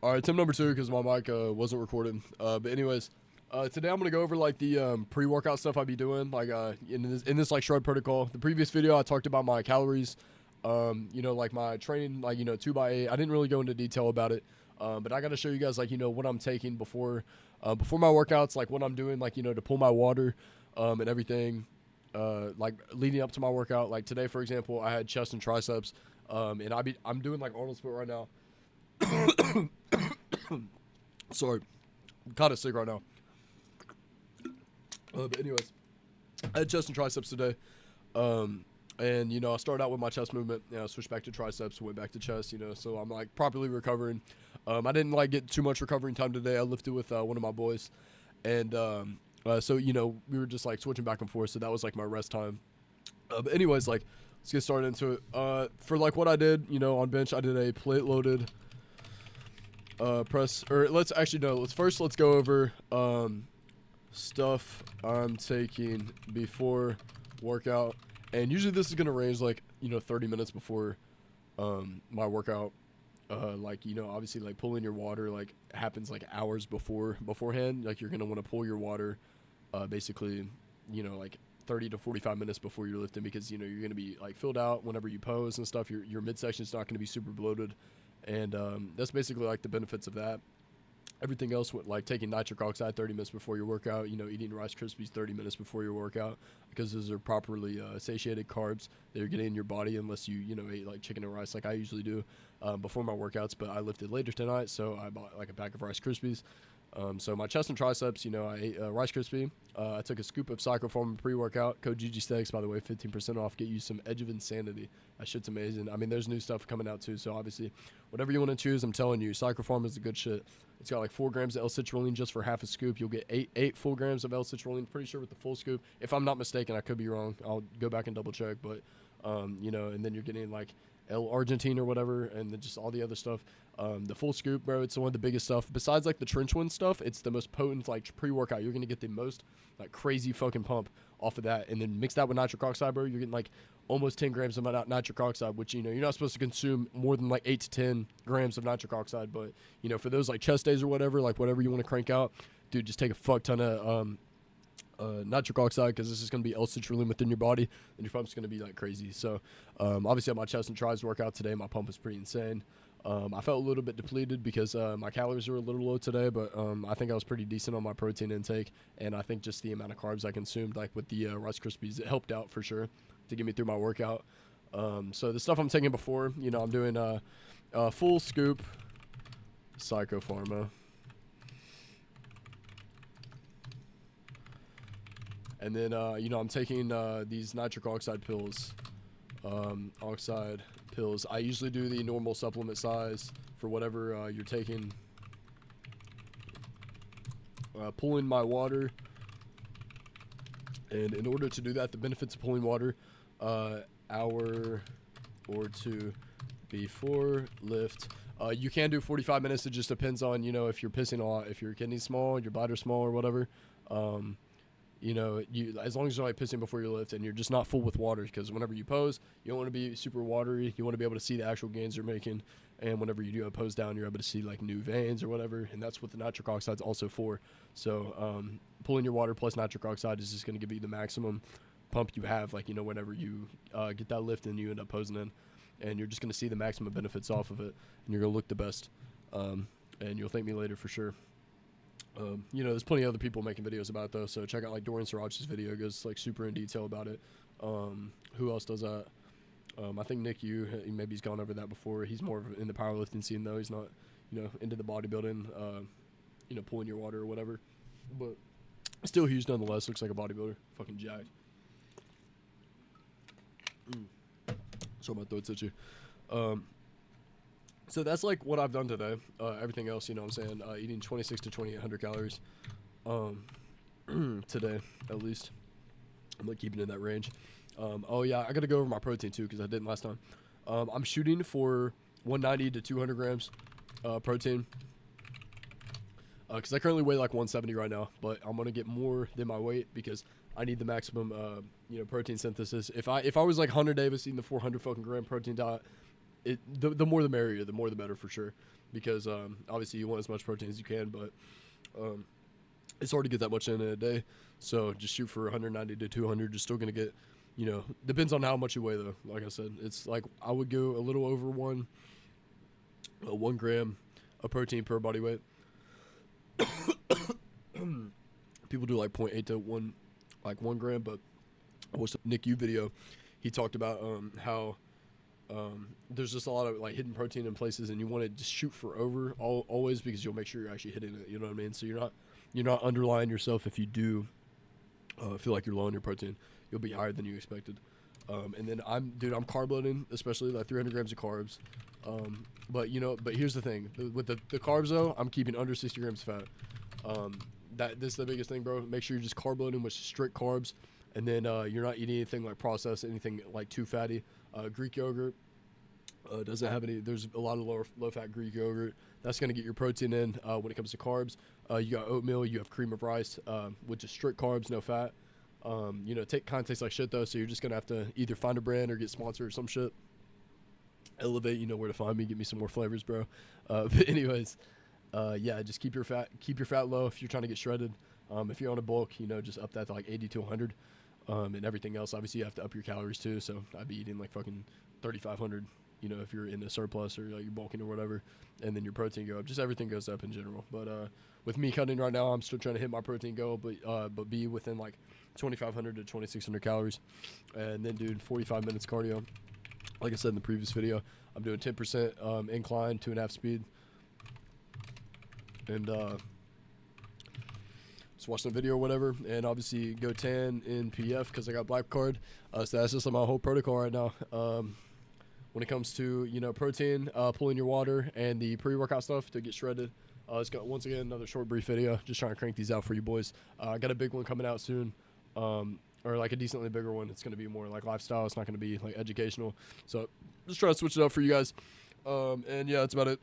All right, tip number 2 because my mic wasn't recorded. But anyways, today I'm gonna go over like the pre-workout stuff I'd be doing, like in this like shred protocol. The previous video I talked about my calories, like my training, like 2x8. I didn't really go into detail about it, but I gotta show you guys like what I'm taking before my workouts, like what I'm doing, like to pull my water, and everything, like leading up to my workout. Like today, for example, I had chest and triceps, and I'm doing like Arnold split right now. Sorry, I'm kind of sick right now. But anyways, I had chest and triceps today. And I started out with my chest movement. Switched back to triceps, went back to chest. So I'm like properly recovering. I didn't like get too much recovering time today. I lifted with one of my boys, and so we were just like switching back and forth. So that was like my rest time. But anyways, like let's get started into it. For like what I did, on bench, I did a plate loaded press. Or let's go over stuff I'm taking before workout. And usually this is going to range like 30 minutes before my workout. Obviously like pulling your water like happens like hours beforehand. Like you're going to want to pull your water basically like 30 to 45 minutes before you're lifting, because you're going to be like filled out whenever you pose and stuff. Your midsection is not going to be super bloated, and that's basically like the benefits of that. Everything else, like taking nitric oxide 30 minutes before your workout, eating Rice Krispies 30 minutes before your workout, because those are properly satiated carbs that you're getting in your body, unless you ate like chicken and rice like I usually do before my workouts. But I lifted later tonight, so I bought like a pack of Rice Krispies. So my chest and triceps, I ate Rice Krispie. I took a scoop of PSYCHOPHARMA pre-workout. Code ggsthetics, by the way, 15% off. Get you some Edge of Insanity. That shit's amazing. I mean, there's new stuff coming out too, so obviously, whatever you want to choose, I'm telling you, PSYCHOPHARMA is the good shit. It's got like 4 grams of L-citrulline just for half a scoop. You'll get 8 full grams of L-citrulline, pretty sure, with the full scoop. If I'm not mistaken, I could be wrong. I'll go back and double check, but, and then you're getting like L-arginine or whatever, and then just all the other stuff. The full scoop, bro, it's one of the biggest stuff. Besides like the trench wind stuff, it's the most potent like pre-workout. You're going to get the most like crazy fucking pump off of that. And then mix that with nitric oxide, bro. You're getting like almost 10 grams of nitric oxide, which, you're not supposed to consume more than like 8 to 10 grams of nitric oxide. But, for those like chest days or whatever, like whatever you want to crank out, dude, just take a fuck ton of nitric oxide, because this is going to be L-citrulline within your body, and your pump's going to be like crazy. So obviously at my chest and tris workout today, my pump is pretty insane. I felt a little bit depleted because my calories were a little low today, but I think I was pretty decent on my protein intake, and I think just the amount of carbs I consumed, like with the Rice Krispies, it helped out for sure to get me through my workout. So the stuff I'm taking before, I'm doing a full scoop PSYCHOPHARMA. And then, I'm taking these nitric oxide pills. Oxide pills. I usually do the normal supplement size for whatever you're taking. Pulling my water. And in order to do that, the benefits of pulling water, hour or 2 before lift. You can do 45 minutes. It just depends on, if you're pissing a lot, if your kidney's small, your bladder's small or whatever. As long as you're like pissing before you lift and you're just not full with water, because whenever you pose, you don't want to be super watery. You want to be able to see the actual gains you're making, and whenever you do a pose down, you're able to see like new veins or whatever, and that's what the nitric oxide's also for. So pulling your water plus nitric oxide is just going to give you the maximum pump you have, like whenever you get that lift and you end up posing in, and you're just going to see the maximum benefits off of it, and you're going to look the best, and you'll thank me later for sure. There's plenty of other people making videos about it though, so check out like Dorian Sirach's video. It goes like super in detail about it. Who else does that? I think Nick maybe he's gone over that before. He's more in the powerlifting scene though. He's not into the bodybuilding, pulling your water or whatever, but still huge nonetheless. Looks like a bodybuilder, fucking jacked. Sorry, my throat's itchy. So that's like what I've done today. Everything else, what I'm saying, eating 26 to 2,800 calories today, at least. I'm like keeping in that range. Oh yeah, I gotta go over my protein too, because I didn't last time. I'm shooting for 190 to 200 grams protein, because I currently weigh like 170 right now, but I'm gonna get more than my weight because I need the maximum protein synthesis. If I was like Hunter Davis eating the 400 fucking gram protein diet, the more the merrier, the more the better for sure, because obviously you want as much protein as you can, but it's hard to get that much in a day. So just shoot for 190 to 200. You're still gonna get, depends on how much you weigh though. Like I said, it's like I would go a little over 1 gram of protein per body weight. People do like 0.8 to 1 gram, but I watched a Nick U video. He talked about how there's just a lot of like hidden protein in places, and you want to just shoot for over always, because you'll make sure you're actually hitting it. You know what I mean? So you're not underlying yourself if you do feel like you're low on your protein. You'll be higher than you expected. And then I'm carb loading, especially like 300 grams of carbs. But here's the thing with the carbs though, I'm keeping under 60 grams fat. This is the biggest thing, bro. Make sure you're just carb loading with strict carbs, and then you're not eating anything like processed, anything like too fatty. Greek yogurt doesn't have any. There's a lot of low fat Greek yogurt that's gonna get your protein in. When it comes to carbs, you got oatmeal, you have cream of rice, which is strict carbs, no fat. Tastes like shit though, so you're just gonna have to either find a brand or get sponsored or some shit. Elevate, you know where to find me. Get me some more flavors, bro. But anyways, just keep your fat low if you're trying to get shredded. If you're on a bulk, just up that to like 80 to 100. And everything else, obviously you have to up your calories too. So I'd be eating like fucking 3,500. If you're in a surplus or like you're bulking or whatever, and then your protein go up. Just everything goes up in general. But with me cutting right now, I'm still trying to hit my protein goal, but be within like 2,500 to 2,600 calories, and then doing 45 minutes cardio. Like I said in the previous video, I'm doing 10% incline, 2.5 speed, and just watch the video or whatever, and obviously go tan in PF because I got black card. So that's just my whole protocol right now. When it comes to protein, pulling your water, and the pre-workout stuff to get shredded. It's got once again another short brief video. Just trying to crank these out for you boys. I got a big one coming out soon, or like a decently bigger one. It's gonna be more like lifestyle. It's not gonna be like educational. So just trying to switch it up for you guys. And yeah, that's about it.